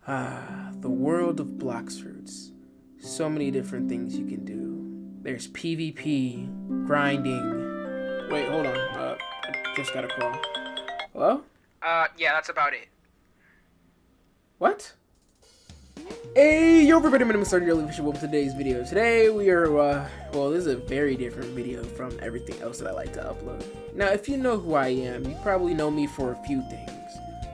The world of Blox Fruits. So many different things you can do. There's PvP, grinding. Wait, hold on. I just got a call. Hello? Yeah, that's about it. What? Hey, yo everybody, my name is Sergeant Early Official. Welcome to today's video. Today we are, well, this is a very different video from everything else that I like to upload. Now, if you know who I am, you probably know me for a few things.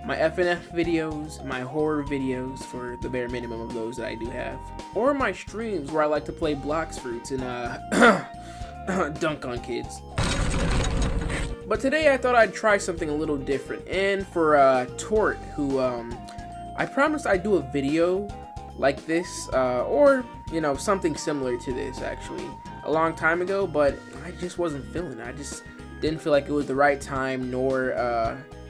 My FNF videos, my horror videos, for the bare minimum of those that I do have. Or my streams where I like to play Blox Fruits and, dunk on kids. But today I thought I'd try something a little different. And for, Tort, who, I promised I'd do a video like this, or, you know, something similar to this, actually, a long time ago, but I just wasn't feeling it. I just didn't feel like it was the right time, nor,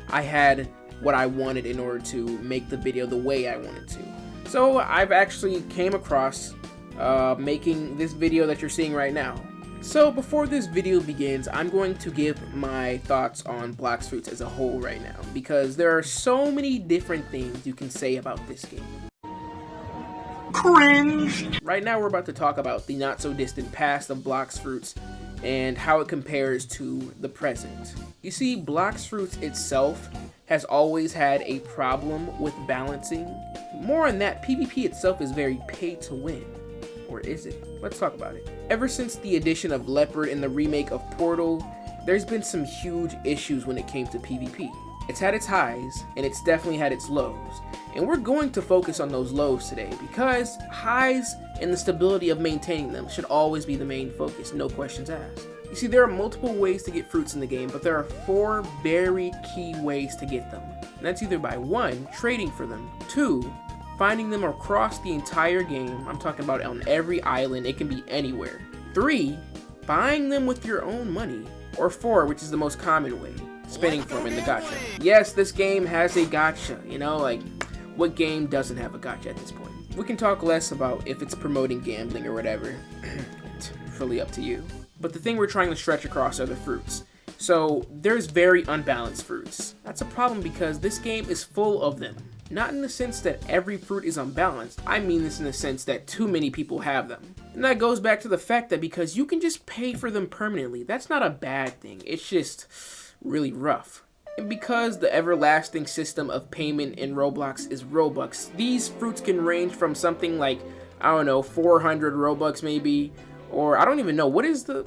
I had what I wanted in order to make the video the way I wanted to. So I've actually came across making this video that you're seeing right now. So before this video begins, I'm going to give my thoughts on Blox Fruits as a whole right now, because there are so many different things you can say about this game. Cringe! Right now we're about to talk about the not so distant past of Blox Fruits and how it compares to the present. You see, Blox Fruits itself has always had a problem with balancing. More on that, PvP itself is very pay to win. Or is it? Let's talk about it. Ever since the addition of Leopard in the remake of Portal, there's been some huge issues when it came to PvP. It's had its highs, and it's definitely had its lows. And we're going to focus on those lows today, because highs and the stability of maintaining them should always be the main focus, no questions asked. You see, there are multiple ways to get fruits in the game, but there are 4 very key ways to get them. And that's either by 1, trading for them, 2, finding them across the entire game, I'm talking about on every island, it can be anywhere, 3, buying them with your own money, or 4, which is the most common way, spending for them in the gacha. Yes, this game has a gacha, you know, like, what game doesn't have a gacha at this point? We can talk less about if it's promoting gambling or whatever, it's really up to you. But the thing we're trying to stretch across are the fruits. So there's very unbalanced fruits. That's a problem because this game is full of them. Not in the sense that every fruit is unbalanced, I mean this in the sense that too many people have them. And that goes back to the fact that because you can just pay for them permanently, that's not a bad thing, it's just really rough. And because the everlasting system of payment in Roblox is Robux, these fruits can range from something like, I don't know, 400 Robux maybe, or I don't even know, what is the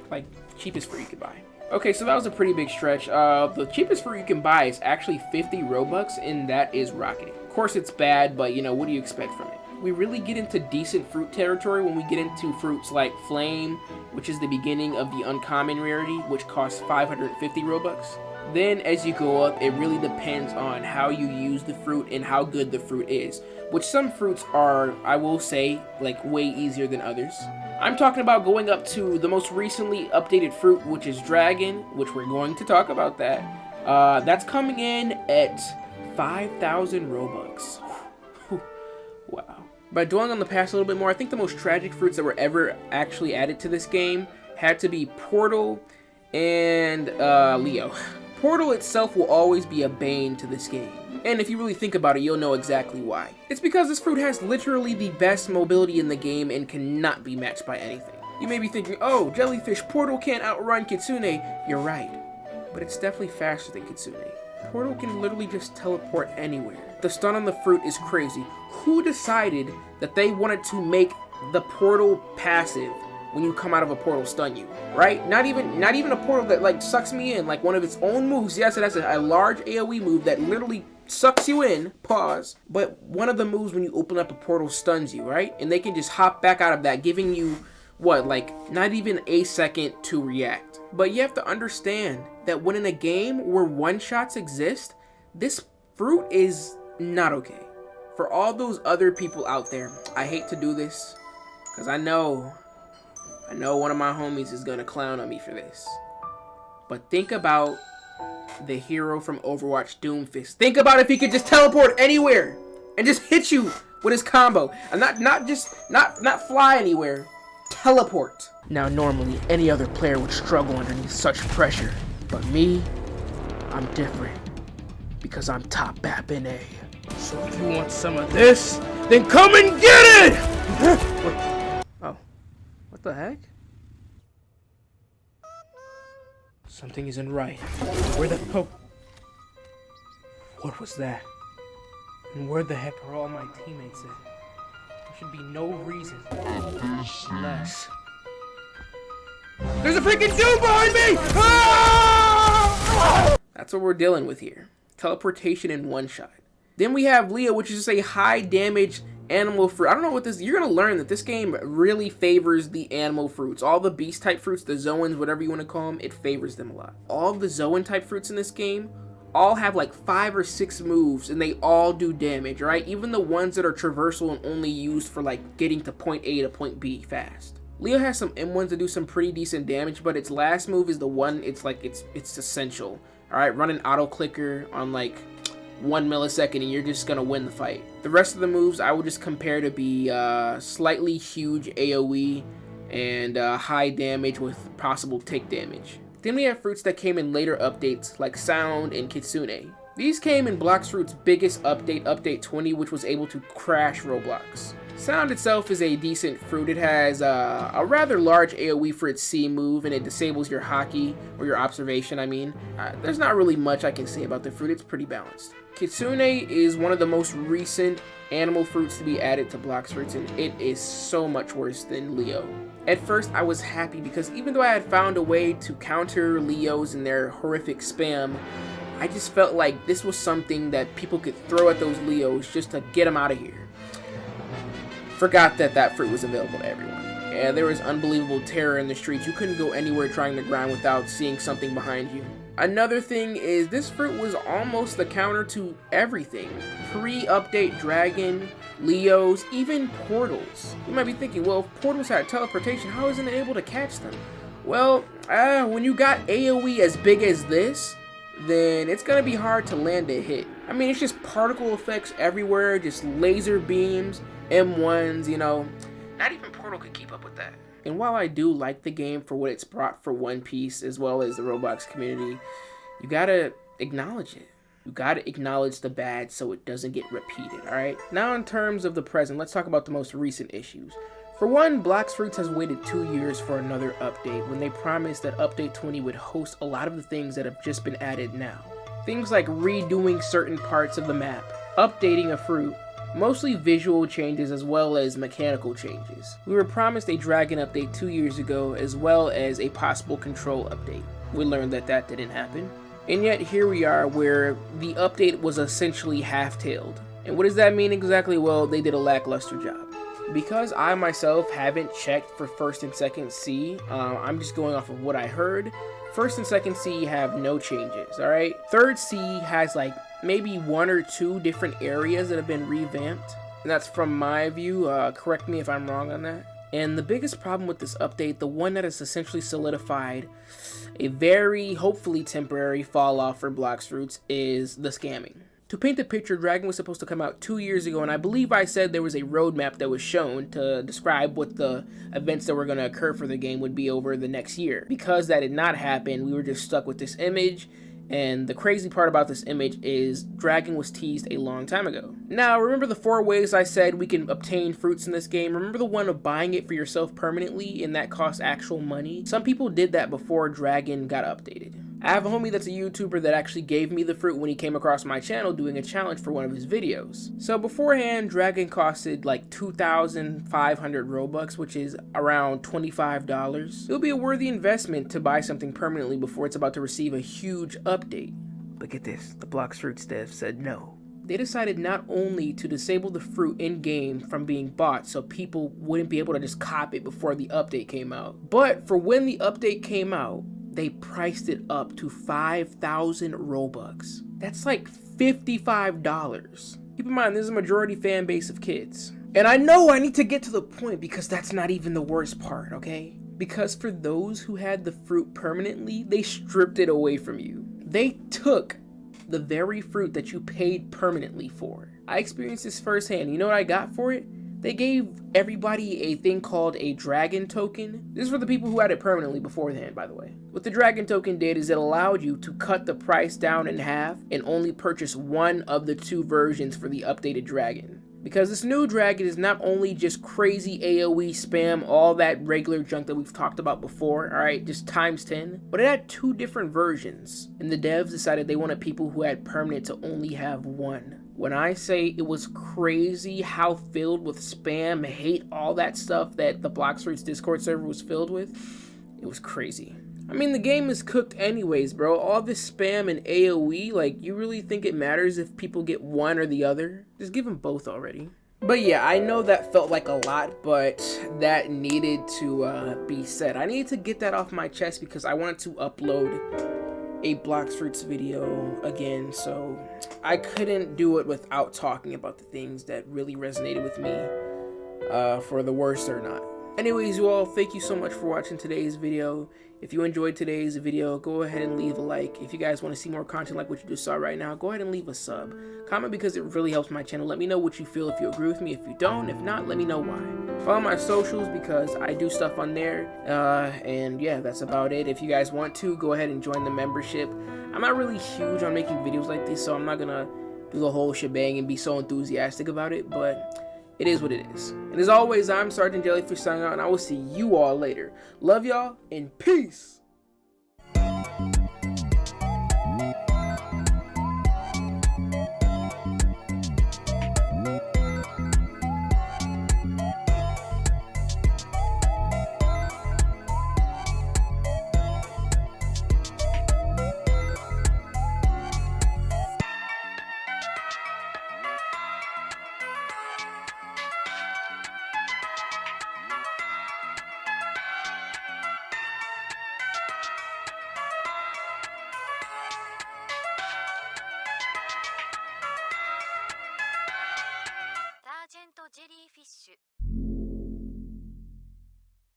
like cheapest fruit you can buy? Okay, so that was a pretty big stretch. The cheapest fruit you can buy is actually 50 Robux, and that is rocketing. Of course it's bad, but you know, what do you expect from it? We really get into decent fruit territory when we get into fruits like Flame, which is the beginning of the uncommon rarity, which costs 550 Robux. Then as you go up, it really depends on how you use the fruit and how good the fruit is, which some fruits are, I will say, like way easier than others. I'm talking about going up to the most recently updated fruit, which is Dragon, which we're going to talk about that. That's coming in at 5,000 Robux. Wow. By dwelling on the past a little bit more, I think the most tragic fruits that were ever actually added to this game had to be Portal and Leo. Portal itself will always be a bane to this game. And if you really think about it, you'll know exactly why. It's because this fruit has literally the best mobility in the game and cannot be matched by anything. You may be thinking, oh, Jellyfish, Portal can't outrun Kitsune. You're right, but it's definitely faster than Kitsune. Portal can literally just teleport anywhere. The stun on the fruit is crazy. Who decided that they wanted to make the portal passive when you come out of a portal stun you, right? Not even a portal that like sucks me in, like one of its own moves. Yes, it has a large AoE move that literally sucks you in, pause, but one of the moves when you open up a portal stuns you, right? And they can just hop back out of that, giving you, what, like not even a second to react. But you have to understand that when in a game where one-shots exist, this fruit is not okay. For all those other people out there, I hate to do this, because I know one of my homies is gonna clown on me for this. But think about the hero from Overwatch, Doomfist. Think about if he could just teleport anywhere and just hit you with his combo. And not fly anywhere. Teleport. Now normally any other player would struggle underneath such pressure. But me, I'm different. Because I'm top BAP in A. So if you want some of this, then come and get it! What? Oh. What the heck? Something isn't right. Where the... Oh. What was that? And where the heck are all my teammates at? There should be no reason. Unless... There's a freaking dude behind me! Ah! That's what we're dealing with here. Teleportation in one shot. Then we have Leo, which is just a high damage animal fruit. I don't know what this... You're going to learn that this game really favors the animal fruits. All the beast type fruits, the zoans, whatever you want to call them, it favors them a lot. All the zoan type fruits in this game all have like 5 or 6 moves, and they all do damage, right? Even the ones that are traversal and only used for like getting to point A to point B fast. Leo has some M1s that do some pretty decent damage, but its last move is the one, it's essential. All right, run an auto clicker on like 1 millisecond and you're just gonna win the fight. The rest of the moves I would just compare to be slightly huge AoE and high damage with possible tick damage. Then we have fruits that came in later updates like Sound and Kitsune. These came in Blox Fruits' biggest update, Update 20, which was able to crash Roblox. Sound itself is a decent fruit. It has a rather large AoE for its C move, and it disables your hockey, or your observation, I mean. There's not really much I can say about the fruit. It's pretty balanced. Kitsune is one of the most recent animal fruits to be added to Blox Fruits, and it is so much worse than Leo. At first, I was happy because even though I had found a way to counter Leos and their horrific spam, I just felt like this was something that people could throw at those Leos just to get them out of here. Forgot that that fruit was available to everyone. And there was unbelievable terror in the streets. You couldn't go anywhere trying to grind without seeing something behind you. Another thing is this fruit was almost the counter to everything. Pre-update Dragon, Leos, even Portals. You might be thinking, well, if Portals had teleportation, how isn't it able to catch them? Well, when you got AoE as big as this, then it's gonna be hard to land a hit. I mean, it's just particle effects everywhere, just laser beams, M1s, you know. Not even Portal could keep up with that. And while I do like the game for what it's brought for One Piece as well as the Roblox community, you gotta acknowledge it. You gotta acknowledge the bad so it doesn't get repeated, alright? Now in terms of the present, let's talk about the most recent issues. For one, Blox Fruits has waited 2 years for another update when they promised that Update 20 would host a lot of the things that have just been added now. Things like redoing certain parts of the map, updating a fruit, mostly visual changes as well as mechanical changes. We were promised a Dragon update 2 years ago as well as a possible control update. We learned that that didn't happen. And yet here we are where the update was essentially half-tailed. And what does that mean exactly? Well, they did a lackluster job. Because I myself haven't checked for First and Second C, I'm just going off of what I heard. First and Second C have no changes, alright? Third C has like maybe 1 or 2 different areas that have been revamped. And that's from my view, correct me if I'm wrong on that. And the biggest problem with this update, the one that has essentially solidified a very, hopefully temporary fall off for Blox Fruits, is the scamming. To paint the picture, Dragon was supposed to come out 2 years ago, and I believe I said there was a roadmap that was shown to describe what the events that were going to occur for the game would be over the next year. Because that did not happen, we were just stuck with this image, and the crazy part about this image is Dragon was teased a long time ago. Now, remember the 4 ways I said we can obtain fruits in this game? Remember the one of buying it for yourself permanently, and that costs actual money? Some people did that before Dragon got updated. I have a homie that's a YouTuber that actually gave me the fruit when he came across my channel doing a challenge for one of his videos. So beforehand, Dragon costed like 2,500 Robux, which is around $25. It'll be a worthy investment to buy something permanently before it's about to receive a huge update. But get this, the Blox Fruits dev said no. They decided not only to disable the fruit in-game from being bought so people wouldn't be able to just cop it before the update came out, but for when the update came out, they priced it up to 5,000 Robux. That's like $55. Keep in mind, this is a majority fan base of kids. And I know I need to get to the point because that's not even the worst part, okay? Because for those who had the fruit permanently, they stripped it away from you. They took the very fruit that you paid permanently for. I experienced this firsthand. You know what I got for it? they gave everybody a thing called a dragon token. This is for the people who had it permanently beforehand, by the way. What the dragon token did is it allowed you to cut the price down in half and only purchase one of the two versions for the updated dragon. Because this new dragon is not only just crazy AoE spam, all that regular junk that we've talked about before, alright, just times 10, but it had two different versions, and the devs decided they wanted people who had permanent to only have one. When I say it was crazy how filled with spam, hate, all that stuff that the Blox Fruits Discord server was filled with, it was crazy. I mean, the game is cooked anyways, bro. All this spam and AoE, like, you really think it matters if people get one or the other? Just give them both already. But yeah, I know that felt like a lot, but that needed to be said. I needed to get that off my chest because I wanted to upload a Blox Fruits video again, so I couldn't do it without talking about the things that really resonated with me, for the worst or not. Anyways, you all, thank you so much for watching today's video. If you enjoyed today's video, go ahead and leave a like. If you guys want to see more content like what you just saw right now, go ahead and leave a sub. Comment because it really helps my channel. Let me know what you feel, if you agree with me. If you don't, if not, let me know why. Follow my socials because I do stuff on there. And yeah, that's about it. If you guys want to, go ahead and join the membership. I'm not really huge on making videos like this, so I'm not gonna do the whole shebang and be so enthusiastic about it, but it is what it is. And as always, I'm Sergeant Jellyfish signing out, and I will see you all later. Love y'all, and peace!